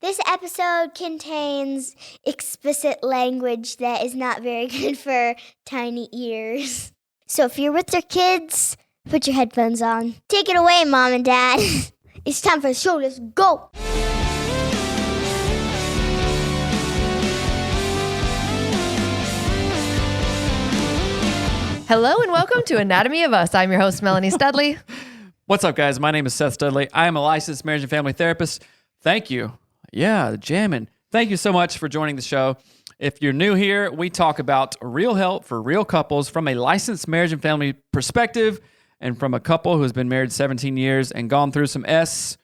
This episode contains explicit language that is not very good for tiny ears. So if you're with your kids, put your headphones on. Take it away, Mom and Dad. It's time for the show. Let's go. Hello and welcome to Anatomy of Us. I'm your host, Melanie Studley. What's up, guys? My name is Seth Studley. I am a licensed marriage and family therapist. Thank you. Yeah, jamming. Thank you so much for joining the show. If you're new here, we talk about real help for real couples from a licensed marriage and family perspective and from a couple who's been married 17 years and gone through some S.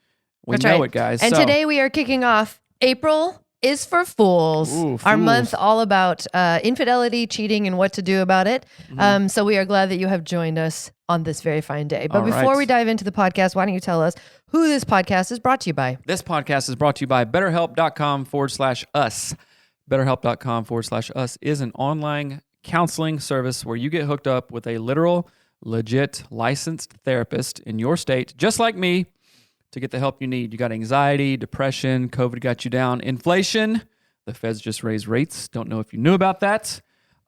We That's know right. it, guys. And today we are kicking off April is for Fools. Ooh, Our fools. month all about infidelity, cheating, and what to do about it. So we are glad that you have joined us on this very fine day. But All before right. we dive into the podcast, why don't you tell us who this podcast is brought to you by? This podcast is brought to you by BetterHelp.com/us. BetterHelp.com/us is an online counseling service where you get hooked up with a literal, legit, licensed therapist in your state, just like me, to get the help you need. You got anxiety, depression, COVID got you down, inflation. The feds just raised rates. Don't know if you knew about that.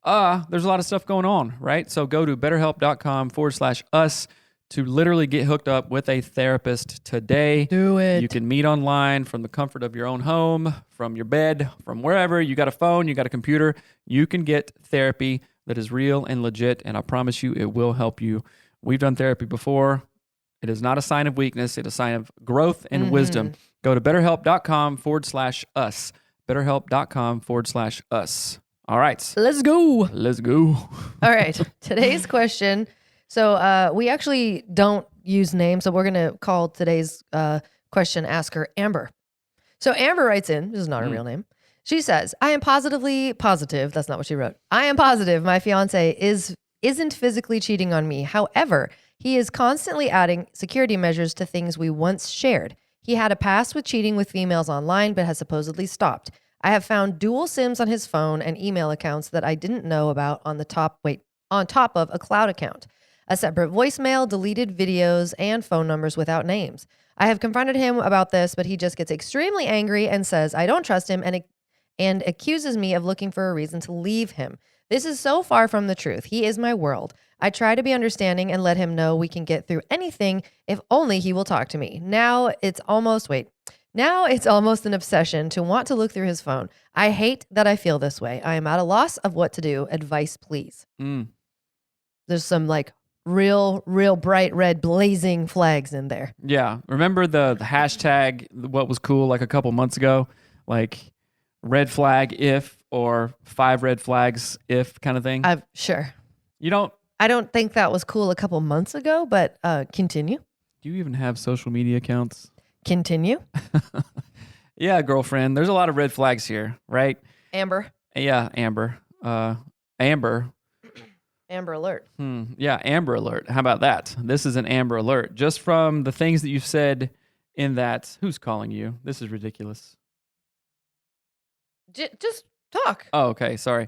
There's a lot of stuff going on, right? So go to BetterHelp.com/us to literally get hooked up with a therapist today. Do it. You can meet online from the comfort of your own home, from your bed, from wherever. You got a phone, you got a computer. You can get therapy that is real and legit, and I promise you it will help you. We've done therapy before. It is not a sign of weakness. It is a sign of growth and wisdom. Go to BetterHelp.com/us. BetterHelp.com/us. All right. Let's go. Let's go. All right. Today's question. So we actually don't use names, so we're going to call today's question asker Amber. So Amber writes in, this is not her real name. She says, I am positively positive. That's not what she wrote. I am positive my fiance isn't physically cheating on me. However, he is constantly adding security measures to things we once shared. He had a past with cheating with females online, but has supposedly stopped. I have found dual SIMs on his phone and email accounts that I didn't know about on top of a cloud account. A separate voicemail, deleted videos, and phone numbers without names. I have confronted him about this, but he just gets extremely angry and says I don't trust him and accuses me of looking for a reason to leave him. This is so far from the truth. He is my world. I try to be understanding and let him know we can get through anything if only he will talk to me. Now it's almost an obsession to want to look through his phone. I hate that I feel this way. I am at a loss of what to do. Advice, please. There's some real bright red blazing flags in there. Yeah. Remember the hashtag, what was cool a couple months ago? Red flag if, or 5 red flags if kind of thing? Sure. I I don't think that was cool a couple months ago, but continue. Do you even have social media accounts? Continue. Yeah, girlfriend. There's a lot of red flags here, right? Amber. Yeah, Amber. Amber. Amber alert. Yeah, Amber alert. How about that? This is an Amber alert. Just from the things that you've said in that. Who's calling you? This is ridiculous. Just talk. Oh, okay. Sorry.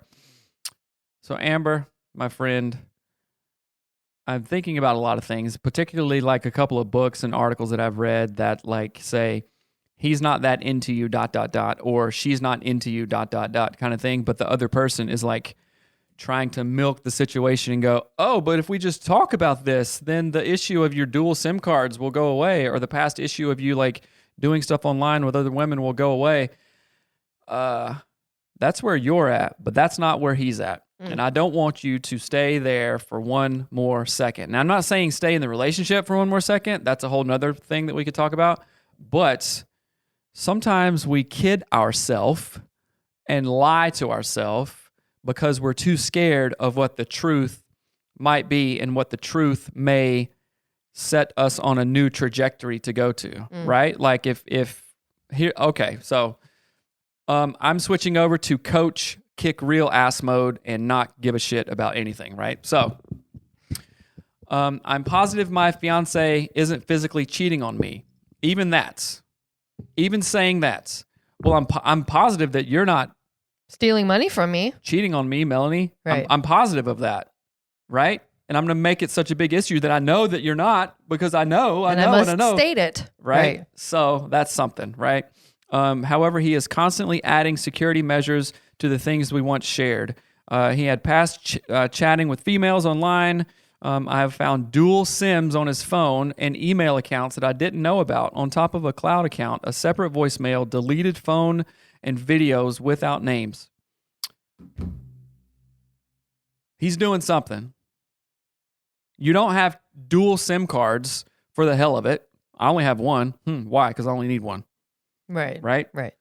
So Amber, my friend, I'm thinking about a lot of things, particularly a couple of books and articles that I've read that say, he's not that into you, ... or she's not into you, ... kind of thing. But the other person is trying to milk the situation and go, oh, but if we just talk about this, then the issue of your dual SIM cards will go away, or the past issue of you doing stuff online with other women will go away. That's where you're at, but that's not where he's at. And I don't want you to stay there for one more second. Now, I'm not saying stay in the relationship for one more second. That's a whole nother thing that we could talk about. But sometimes we kid ourselves and lie to ourselves because we're too scared of what the truth might be and what the truth may set us on a new trajectory to go to, right? So I'm switching over to coach kick real ass mode and not give a shit about anything, right? So I'm positive my fiance isn't physically cheating on me. Even saying that. Well, I'm positive that you're not Stealing money from me. cheating on me, Melanie. Right. I'm positive of that, right? And I'm going to make it such a big issue that I know that you're not, because I know, I must state it. Right? So that's something, right? However, he is constantly adding security measures to the things we once shared. He had past chatting with females online. I have found dual SIMs on his phone and email accounts that I didn't know about, on top of a cloud account, a separate voicemail, deleted phone, and videos without names. He's doing something. You don't have dual SIM cards for the hell of it. I only have one. Why? Because I only need one. Right. Right? Right.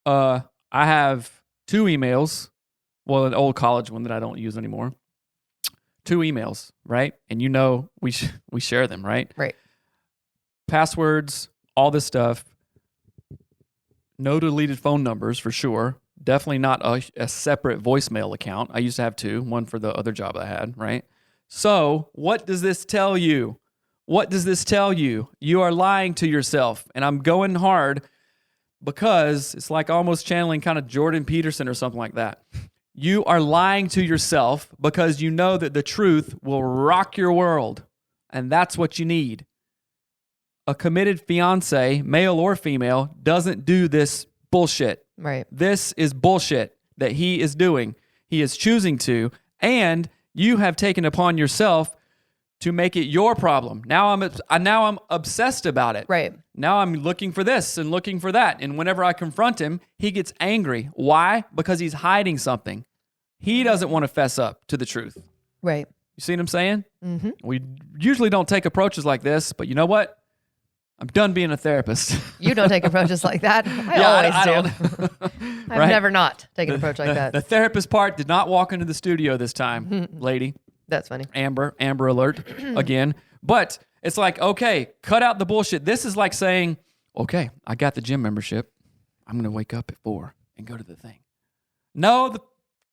I have 2 emails. Well, an old college one that I don't use anymore. 2 emails, right? And we share them, right? Right. Passwords, all this stuff. No deleted phone numbers for sure. Definitely not a separate voicemail account. I used to have 2, one for the other job I had, right? So what does this tell you? What does this tell you? You are lying to yourself. And I'm going hard because it's like almost channeling kind of Jordan Peterson or something like that. You are lying to yourself because you know that the truth will rock your world. And that's what you need. A committed fiance, male or female, doesn't do this bullshit. Right. This is bullshit that he is doing. He is choosing to. And you have taken upon yourself to make it your problem. Now I'm obsessed about it. Right. Now I'm looking for this and looking for that. And whenever I confront him, he gets angry. Why? Because he's hiding something. He doesn't want to fess up to the truth. Right. You see what I'm saying? Mm-hmm. We usually don't take approaches like this, but you know what? I'm done being a therapist. You don't take approaches like that. I always do. I've Right? never not taken an approach like that. The therapist part did not walk into the studio this time, lady. That's funny. Amber alert again. But it's like, okay, cut out the bullshit. This is like saying, okay, I got the gym membership. I'm going to wake up at 4 and go to the thing. No,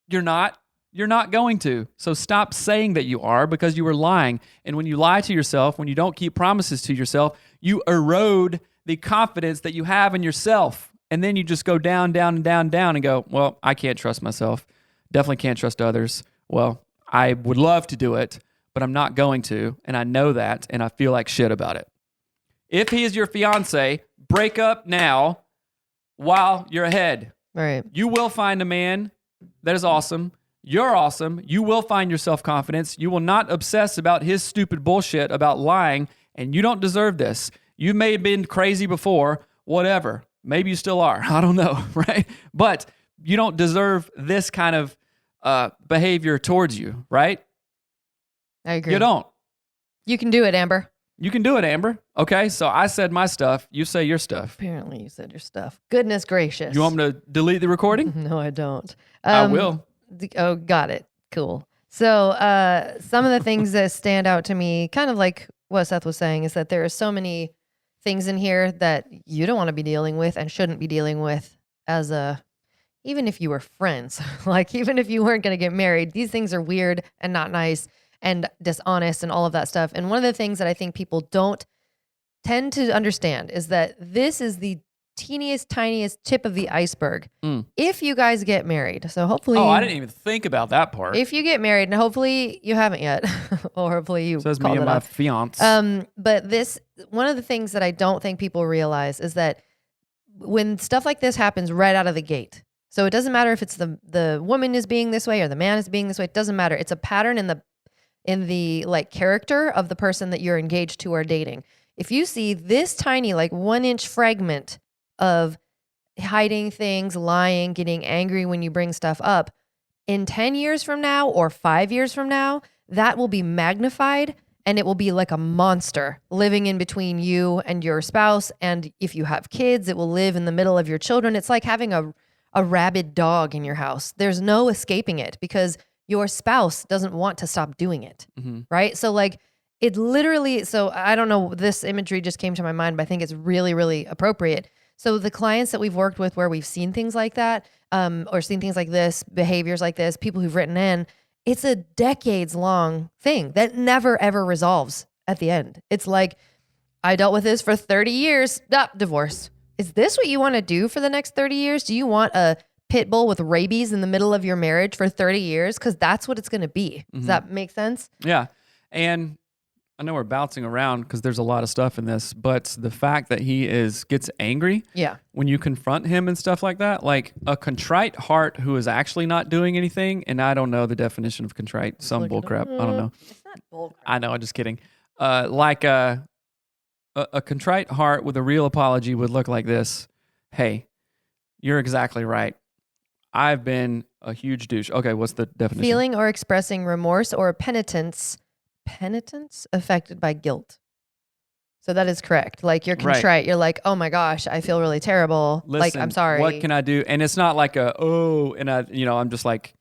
you're not. You're not going to. So stop saying that you are, because you are lying. And when you lie to yourself, when you don't keep promises to yourself, you erode the confidence that you have in yourself. And then you just go down, down, and down, down and go, well, I can't trust myself. Definitely can't trust others. Well, I would love to do it, but I'm not going to. And I know that, and I feel like shit about it. If he is your fiance, break up now while you're ahead. Right. You will find a man that is awesome. You're awesome. You will find your self-confidence. You will not obsess about his stupid bullshit about lying, and you don't deserve this. You may have been crazy before, whatever. Maybe you still are. I don't know, right? But you don't deserve this kind of behavior towards you, right? I agree. You don't. You can do it, Amber. You can do it, Amber. Okay, so I said my stuff. You say your stuff. Apparently you said your stuff. Goodness gracious. You want me to delete the recording? No, I don't. I will. Oh, got it. Cool. So some of the things that stand out to me, kind of like what Seth was saying, is that there are so many things in here that you don't want to be dealing with and shouldn't be dealing with even if you were friends, like even if you weren't going to get married. These things are weird and not nice and dishonest and all of that stuff. And one of the things that I think people don't tend to understand is that this is the teeniest, tiniest tip of the iceberg. If you guys get married, so hopefully... Oh, I didn't even think about that part. If you get married, and hopefully you haven't yet, or hopefully you Says called me and it my off. fiance. But one of the things that I don't think people realize is that when stuff like this happens right out of the gate, so it doesn't matter if it's the woman is being this way or the man is being this way, it doesn't matter. It's a pattern in the like character of the person that you're engaged to or dating. If you see this tiny, like 1-inch fragment of hiding things, lying, getting angry when you bring stuff up, in 10 years from now or 5 years from now, that will be magnified and it will be like a monster living in between you and your spouse. And if you have kids, it will live in the middle of your children. It's like having a rabid dog in your house. There's no escaping it because your spouse doesn't want to stop doing it, right? So like it literally, so I don't know, this imagery just came to my mind, but I think it's really, really appropriate. So the clients that we've worked with where we've seen things like that, or seen things like this, behaviors like this, people who've written in, it's a decades long thing that never ever resolves at the end. It's like, I dealt with this for 30 years, divorce. Is this what you want to do for the next 30 years? Do you want a pit bull with rabies in the middle of your marriage for 30 years? Because that's what it's going to be. Does that make sense? Yeah. And I know we're bouncing around because there's a lot of stuff in this, but the fact that he gets angry Yeah. when you confront him and stuff like that, like a contrite heart who is actually not doing anything, and I don't know the definition of contrite, some bullcrap. I don't know. It's not bullcrap. I know, I'm just kidding. Like a contrite heart with a real apology would look like this. Hey, you're exactly right. I've been a huge douche. Okay, what's the definition? Feeling or expressing remorse or penitence affected by guilt. So that is correct. Like you're contrite. Right. You're like, oh my gosh, I feel really terrible. Listen, like, I'm sorry. What can I do? And it's not like I'm just like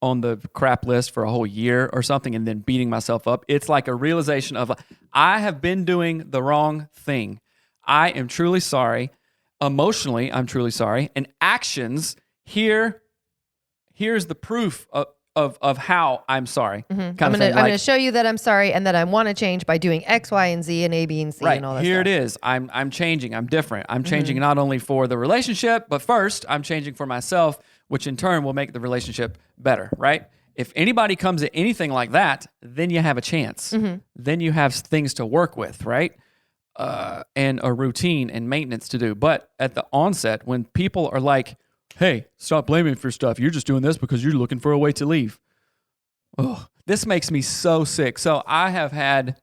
on the crap list for a whole year or something and then beating myself up. It's like a realization of I have been doing the wrong thing. I am truly sorry. Emotionally, I'm truly sorry. And actions, here's the proof of how I'm sorry. I'm gonna show you that I'm sorry and that I want to change by doing X, Y, and Z and A, B, and C and all that here stuff. it is. I'm changing. I'm different. I'm changing not only for the relationship, but first I'm changing for myself, which in turn will make the relationship better, right? If anybody comes at anything like that, then you have a chance. Then you have things to work with, right? And a routine and maintenance to do. But at the onset, when people are like, hey, stop blaming me for stuff. You're just doing this because you're looking for a way to leave. Oh, this makes me so sick. So I have had...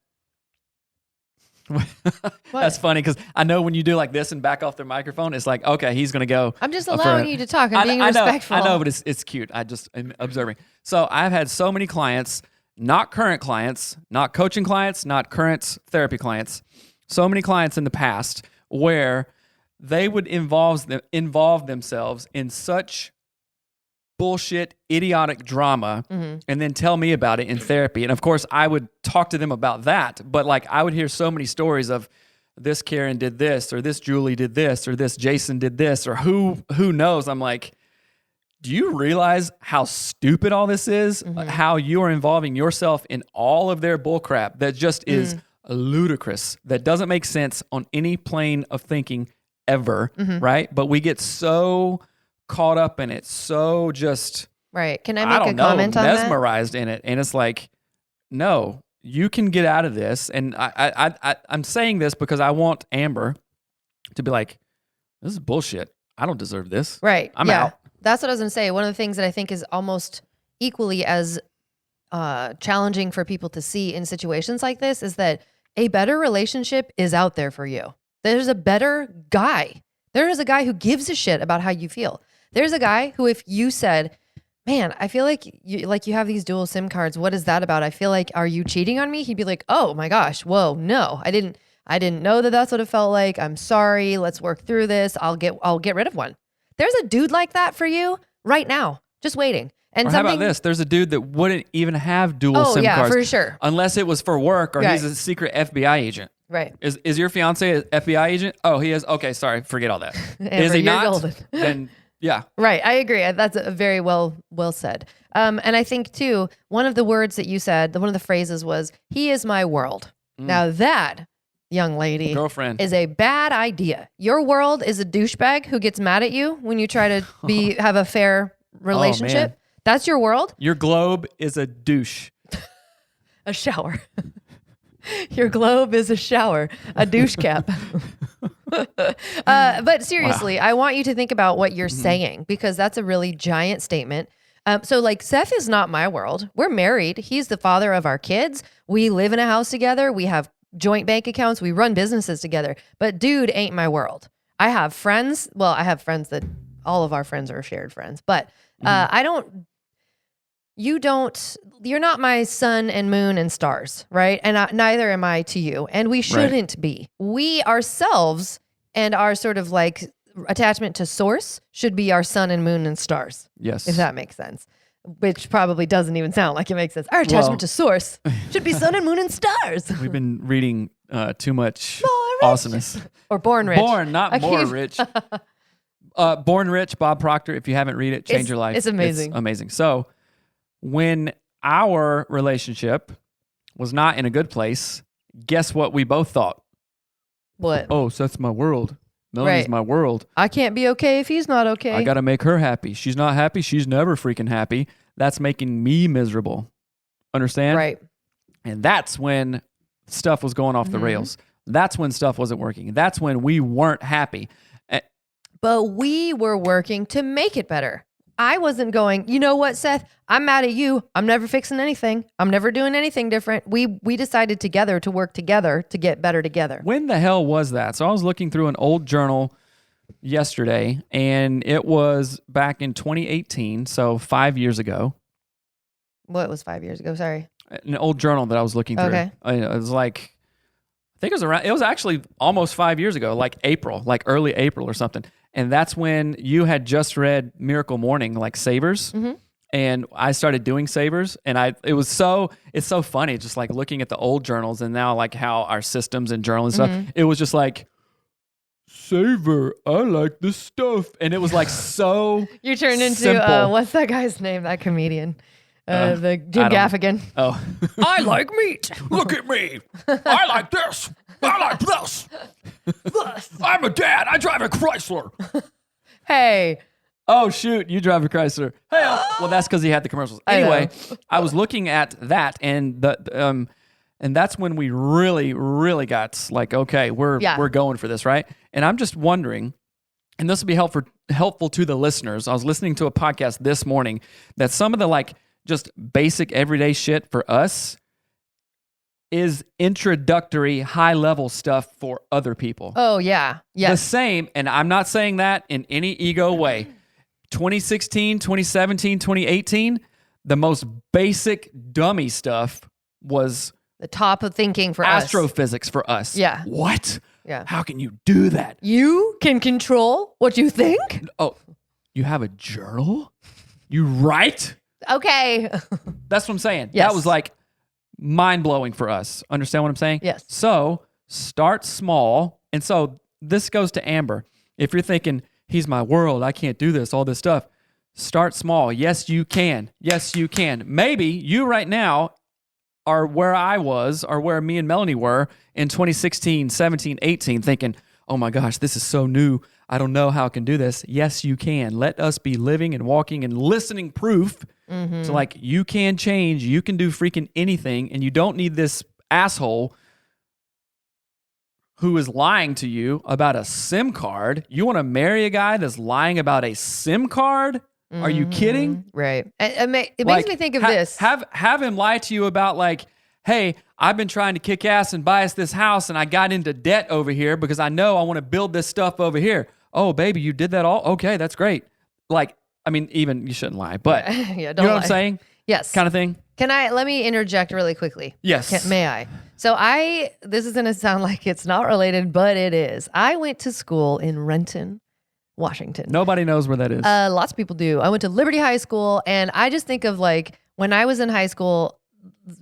That's funny because I know when you do like this and back off their microphone, it's like, okay, he's going to go. I'm just allowing you to talk. I'm being respectful. I know, but it's cute. I just am observing. So I've had so many clients, not current clients, not coaching clients, not current therapy clients, so many clients in the past where they would involve themselves in such bullshit, idiotic drama and then tell me about it in therapy. And of course, I would talk to them about that. But like I would hear so many stories of this Karen did this, or this Julie did this, or this Jason did this, or who knows. I'm like, do you realize how stupid all this is? How you are involving yourself in all of their bullcrap that just is ludicrous, that doesn't make sense on any plane of thinking ever, right? But we get so caught up in it, so just right. Can I make a comment on that? Mesmerized in it, and it's like, no, you can get out of this. And I'm saying this because I want Amber to be like, this is bullshit. I don't deserve this. Right. I'm out. That's what I was going to say. One of the things that I think is almost equally as challenging for people to see in situations like this is that a better relationship is out there for you. There's a better guy. There is a guy who gives a shit about how you feel. There's a guy who, if you said, man, I feel like you have these dual SIM cards. What is that about? I feel like, are you cheating on me? He'd be like, oh my gosh, whoa, no, I didn't know that that's what it felt like. I'm sorry. Let's work through this. I'll get rid of one. There's a dude like that for you right now, just waiting. And or how about this? There's a dude that wouldn't even have dual SIM cards. For sure. Unless it was for work or he's a secret FBI agent. Right. Is your fiance an FBI agent? Oh, he is. Okay, sorry. Forget all that. Amber, is he you're not? golden. Then yeah. Right. I agree. That's a very well said. And I think too, one of the words that you said, one of the phrases was, "He is my world." Now that, young lady, girlfriend, is a bad idea. Your world is a douchebag who gets mad at you when you try to have a fair relationship. Oh, that's your world. Your globe is a douche. A shower. Your globe is a shower, a douche cap. But seriously, I want you to think about what you're saying, because that's a really giant statement. So like, Seth is not my world. We're married. He's the father of our kids. We live in a house together. We have joint bank accounts. We run businesses together. But dude ain't my world. I have friends. Well, I have friends that all of our friends are shared friends. But you're not my sun and moon and stars, right? And neither am I to you. And we shouldn't be. We ourselves and our sort of like attachment to source should be our sun and moon and stars. Yes. If that makes sense. Which probably doesn't even sound like it makes sense. Our attachment to source should be sun and moon and stars. We've been reading too much awesomeness. Or Born Rich. Born, not More Rich. Born Rich, Bob Proctor. If you haven't read it, change your life. It's amazing. It's amazing. So when our relationship was not in a good place, guess what we both thought? What? Oh, so that's my world. Melanie's my world. I can't be okay if he's not okay. I got to make her happy. She's not happy. She's never freaking happy. That's making me miserable. Understand? Right. And that's when stuff was going off the rails. That's when stuff wasn't working. That's when we weren't happy. But we were working to make it better. I wasn't going, you know what, Seth? I'm mad at you. I'm never fixing anything. I'm never doing anything different. We decided together to work together to get better together. When the hell was that? So I was looking through an old journal yesterday, and it was back in 2018, so 5 years ago. What was 5 years ago? Sorry. An old journal that I was looking through. Okay. It was like, I think it was actually almost 5 years ago, like April, like early April or something. And that's when you had just read Miracle Morning, like Savers. And I started doing Savers, and it's so funny just like looking at the old journals and now like how our systems and journals and stuff, it was just like, Saver, I like this stuff. And it was like so You turned into, simple. what's that guy's name, that comedian? The Jim Gaffigan. Oh, I like meat. Look at me. I like this. I like this. I'm a dad. I drive a Chrysler. Hey. Oh, shoot. You drive a Chrysler. Hey. Well, that's because he had the commercials. Anyway, I was looking at that, and and that's when we really, really got like, okay, we're going for this, right? And I'm just wondering, and this will be helpful to the listeners. I was listening to a podcast this morning that some of the like just basic everyday shit for us is introductory high level stuff for other people. Oh, yeah. Yes. The same, and I'm not saying that in any ego way. 2016, 2017, 2018, the most basic dummy stuff was the top of thinking for us. Astrophysics for us. Yeah. What? Yeah. How can you do that? You can control what you think? Oh, you have a journal? You write? Okay. That's what I'm saying. Yes. That was like mind-blowing for us. Understand what I'm saying? Yes. So start small. And so this goes to Amber. If you're thinking, he's my world, I can't do this, all this stuff, start small. Yes, you can. Yes, you can. Maybe you right now are where I was or where me and Melanie were in 2016, 17, 18, thinking, oh my gosh, this is so new. I don't know how I can do this. Yes, you can. Let us be living and walking and listening proof. So like you can change, you can do freaking anything, and you don't need this asshole who is lying to you about a SIM card. You want to marry a guy that's lying about a SIM card? Are you kidding? Right. It makes me think of this. Have him lie to you about like, hey, I've been trying to kick ass and buy us this house, and I got into debt over here because I know I want to build this stuff over here. Oh, baby, you did that all? Okay, that's great. Like, I mean, even you shouldn't lie, but Yeah, you don't know what lie. I'm saying? Yes. Kind of thing. Let me interject really quickly? Yes. May I? So this is going to sound like it's not related, but it is. I went to school in Renton, Washington. Nobody knows where that is. Lots of people do. I went to Liberty High School, and I just think of like when I was in high school,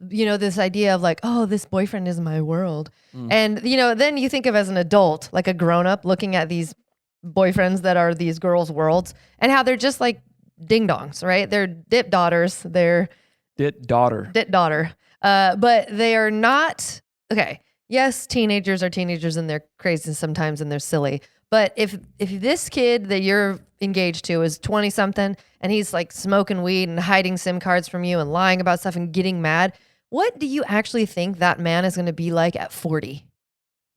you know, this idea of like, oh, this boyfriend is my world. And, you know, then you think of as an adult, like a grown up looking at these boyfriends that are these girls' worlds and how they're just like ding dongs, right? They're dip daughters. They're Dit daughter. But they are not, okay. Yes, teenagers are teenagers and they're crazy sometimes and they're silly. But if this kid that you're engaged to is 20 something and he's like smoking weed and hiding SIM cards from you and lying about stuff and getting mad, what do you actually think that man is going to be like at 40?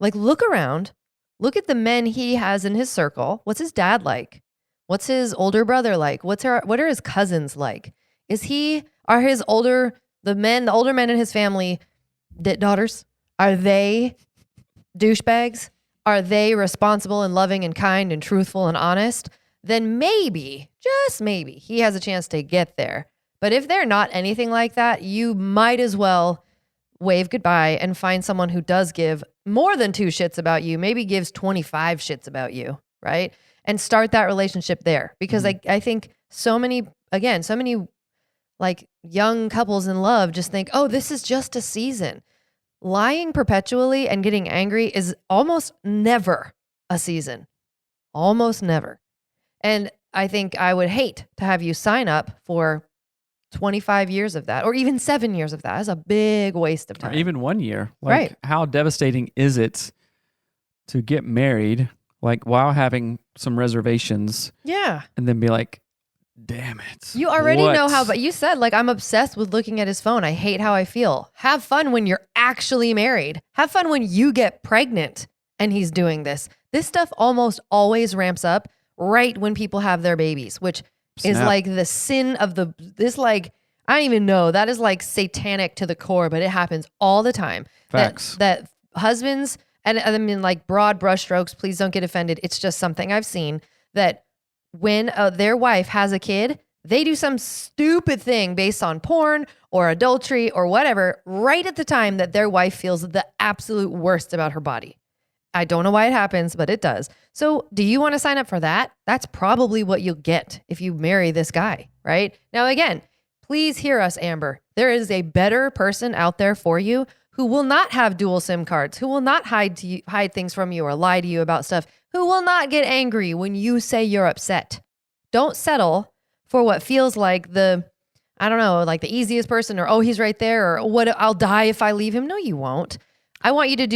Like, look around, look at the men he has in his circle. What's his dad like? What's his older brother like? What are his cousins like? Are the older men in his family dit daughters? Are they douchebags? Are they responsible and loving and kind and truthful and honest? Then maybe, just maybe, he has a chance to get there. But if they're not anything like that, you might as well wave goodbye and find someone who does give more than 2 shits about you, maybe gives 25 shits about you, right? And start that relationship there. Because I think so many like young couples in love just think, oh, this is just a season. Lying perpetually and getting angry is almost never a season. Almost never. And I think I would hate to have you sign up for 25 years of that or even 7 years of that. That's a big waste of time. Or even 1 year. Like, right. How devastating is it to get married, like while having some reservations? Yeah. And then be like, Damn it. You already What? know how, but you said, like, I'm obsessed with looking at his phone. I hate how I feel. Have fun when you're actually married. Have fun when you get pregnant and he's doing this. This stuff almost always ramps up right when people have their babies, which is Snap. like the sin of I don't even know. That is like satanic to the core, but it happens all the time. Facts. That husbands, and I mean, like, broad brushstrokes, please don't get offended. It's just something I've seen that when their wife has a kid, they do some stupid thing based on porn or adultery or whatever, right at the time that their wife feels the absolute worst about her body. I don't know why it happens, but it does. So do you want to sign up for that? That's probably what you'll get if you marry this guy, right? Now, again, please hear us, Amber. There is a better person out there for you who will not have dual SIM cards, who will not hide things from you or lie to you about stuff, who will not get angry when you say you're upset. Don't settle for what feels like the easiest person, or, oh, he's right there, or what, I'll die if I leave him. No, you won't. I want you to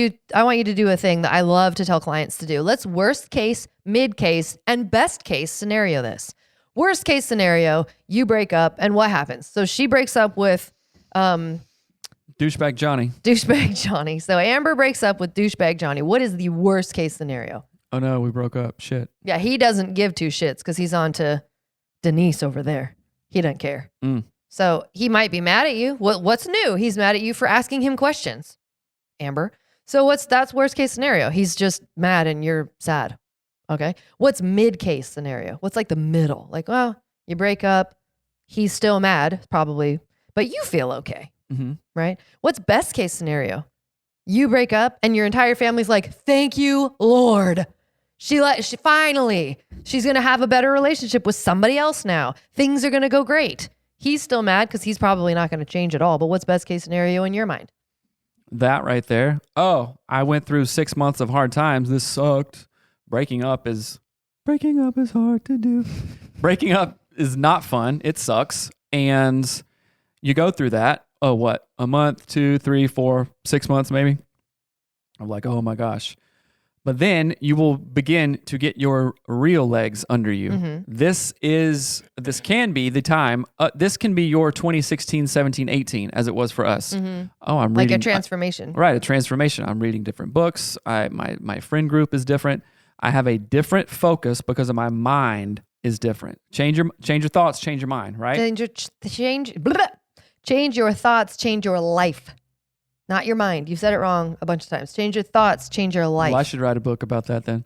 do a thing that I love to tell clients to do. Let's worst case, mid case, and best case scenario this. Worst case scenario, you break up, and what happens? So she breaks up with Douchebag Johnny. Douchebag Johnny. So Amber breaks up with Douchebag Johnny. What is the worst case scenario? Oh no, we broke up. Shit. Yeah, he doesn't give two shits because he's on to Denise over there. He doesn't care. So he might be mad at you. What's new? He's mad at you for asking him questions, Amber. So that's worst case scenario? He's just mad and you're sad. Okay. What's mid case scenario? What's like the middle? Like, well, you break up. He's still mad, probably, but you feel okay. Mm-hmm. Right? What's best case scenario? You break up and your entire family's like, thank you, Lord. She's going to have a better relationship with somebody else now. Things are going to go great. He's still mad because he's probably not going to change at all. But what's best case scenario in your mind? That right there. Oh, I went through 6 months of hard times. This sucked. Breaking up is hard to do. Breaking up is not fun. It sucks. And you go through that. Oh, what? A month, 2, 3, 4, 6 months maybe. I'm like, oh my gosh. But then you will begin to get your real legs under you. Mm-hmm. This can be the time. This can be your 2016, 17, 18, as it was for us. Mm-hmm. Oh, I'm reading. Like a transformation. Right, a transformation. I'm reading different books. My friend group is different. I have a different focus because of my mind is different. Change your thoughts, change your mind, right? Change your thoughts, change your life. Not your mind. You've said it wrong a bunch of times. Change your thoughts, change your life. Well, I should write a book about that then.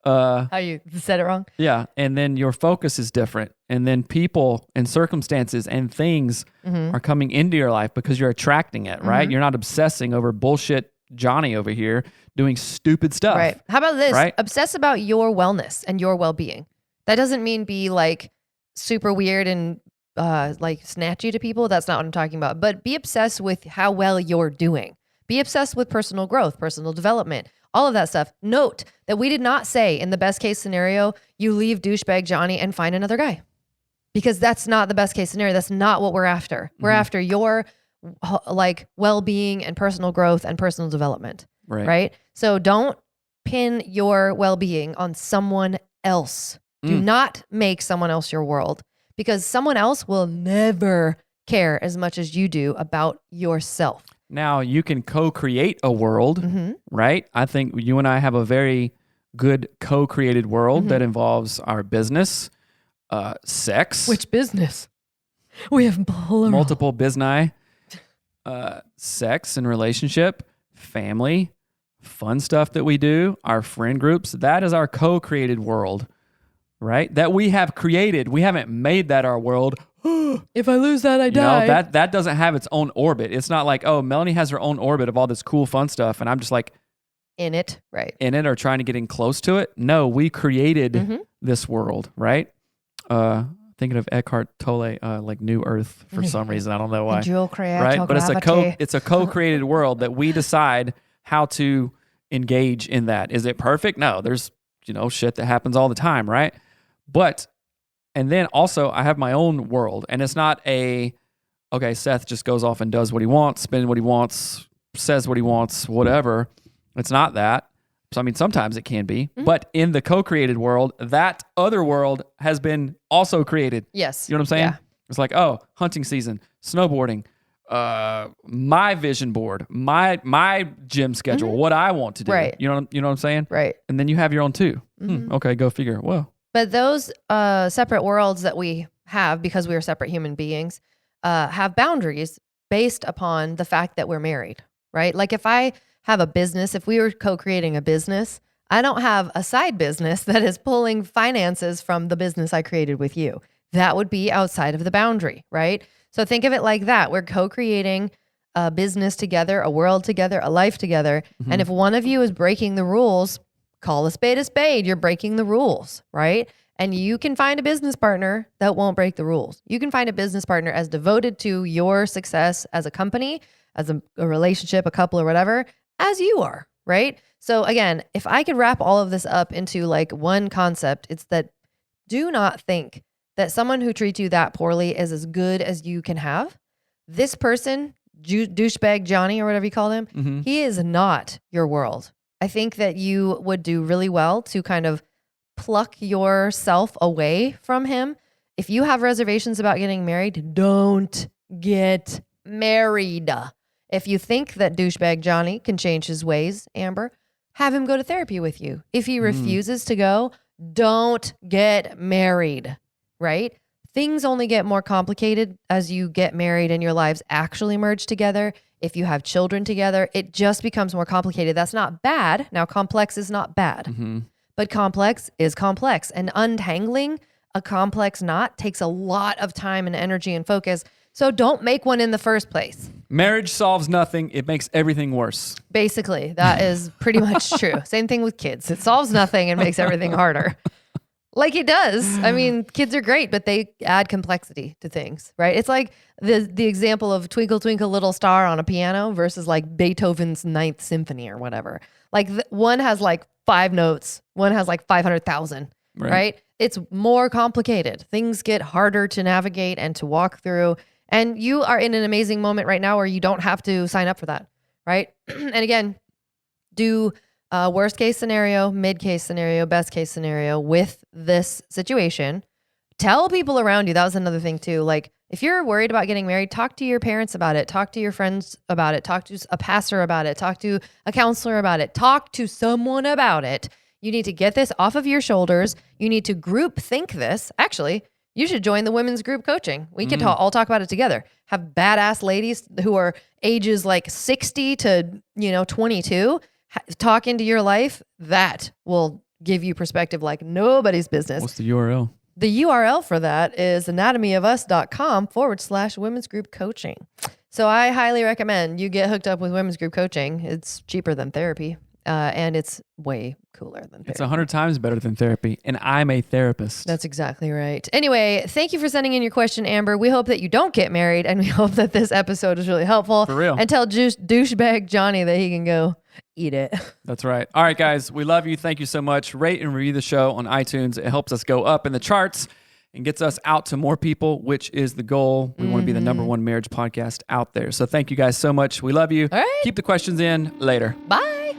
How you said it wrong? Yeah. And then your focus is different. And then people and circumstances and things are coming into your life because you're attracting it, right? You're not obsessing over bullshit Johnny over here doing stupid stuff. Right. How about this? Right? Obsess about your wellness and your well-being. That doesn't mean be like super weird and like snatchy to people. That's not what I'm talking about. But be obsessed with how well you're doing. Be obsessed with personal growth, personal development, all of that stuff. Note that we did not say in the best case scenario, you leave douchebag Johnny and find another guy. Because that's not the best case scenario. That's not what we're after. We're after your like well-being and personal growth and personal development. Right? So don't pin your well-being on someone else. Do not make someone else your world. Because someone else will never care as much as you do about yourself. Now, you can co-create a world, right? I think you and I have a very good co-created world that involves our business, sex. Which business? We have plural. Multiple business, sex and relationship, family, fun stuff that we do, our friend groups. That is our co-created world. Right? That we have created. We haven't made that our world. If I lose that, I die. That doesn't have its own orbit. It's not like, oh, Melanie has her own orbit of all this cool, fun stuff, and I'm just like in it, right? In it or trying to get in close to it. No, we created this world, right? Thinking of Eckhart Tolle, like New Earth for some reason. I don't know why. Right? But it's a co-created world that we decide how to engage in that. Is it perfect? No, there's shit that happens all the time, right? And then also I have my own world, and it's not okay, Seth just goes off and does what he wants, spends what he wants, says what he wants, whatever. It's not that. So, I mean, sometimes it can be, but in the co-created world, that other world has been also created. Yes. You know what I'm saying? Yeah. It's like, oh, hunting season, snowboarding, my vision board, my gym schedule, what I want to do. Right. You know what I'm saying? Right. And then you have your own too. Okay, go figure. Well, But those separate worlds that we have because we are separate human beings have boundaries based upon the fact that we're married, right? Like if I have a business, if we were co-creating a business, I don't have a side business that is pulling finances from the business I created with you. That would be outside of the boundary, right? So think of it like that. We're co-creating a business together, a world together, a life together. And if one of you is breaking the rules, call a spade a spade. You're breaking the rules, right? And you can find a business partner that won't break the rules. You can find a business partner as devoted to your success as a company, as a relationship, a couple or whatever, as you are, right? So again, if I could wrap all of this up into like one concept, it's that do not think that someone who treats you that poorly is as good as you can have. This person, douchebag Johnny or whatever you call him, he is not your world. I think that you would do really well to kind of pluck yourself away from him. If you have reservations about getting married, don't get married. If you think that douchebag Johnny can change his ways, Amber, have him go to therapy with you. If he refuses to go, don't get married, right? Things only get more complicated as you get married and your lives actually merge together. If you have children together, it just becomes more complicated. That's not bad. Now, complex is not bad, but complex is complex. And untangling a complex knot takes a lot of time and energy and focus. So don't make one in the first place. marriage solves nothing. It makes everything worse. Basically, that is pretty much true. Same thing with kids. It solves nothing and makes everything harder. Like it does. I mean, kids are great, but they add complexity to things, right? It's like the example of Twinkle, Twinkle, Little Star on a piano versus like Beethoven's Ninth Symphony or whatever. Like one has like 5 notes, one has like 500,000, right? It's more complicated. Things get harder to navigate and to walk through. And you are in an amazing moment right now where you don't have to sign up for that, right? And again, do worst case scenario, mid case scenario, best case scenario with this situation. Tell people around you. That was another thing too. Like if you're worried about getting married, talk to your parents about it. Talk to your friends about it. Talk to a pastor about it. Talk to a counselor about it. Talk to someone about it. You need to get this off of your shoulders. You need to group think this. Actually, you should join the women's group coaching. We could all talk about it together. Have badass ladies who are ages like 60 to 22 talk into your life. That will give you perspective like nobody's business. What's the URL? The URL for that is anatomyofus.com/women's group coaching. So I highly recommend you get hooked up with women's group coaching. It's cheaper than therapy. And it's way cooler than therapy. It's 100 times better than therapy. And I'm a therapist. That's exactly right. Anyway, thank you for sending in your question, Amber. We hope that you don't get married, and we hope that this episode is really helpful. For real. And tell douchebag Johnny that he can go eat it. That's right. All right, guys. We love you. Thank you so much. Rate and review the show on iTunes. It helps us go up in the charts and gets us out to more people, which is the goal. We want to be the #1 marriage podcast out there. So thank you guys so much. We love you. All right. Keep the questions in. Later. Bye.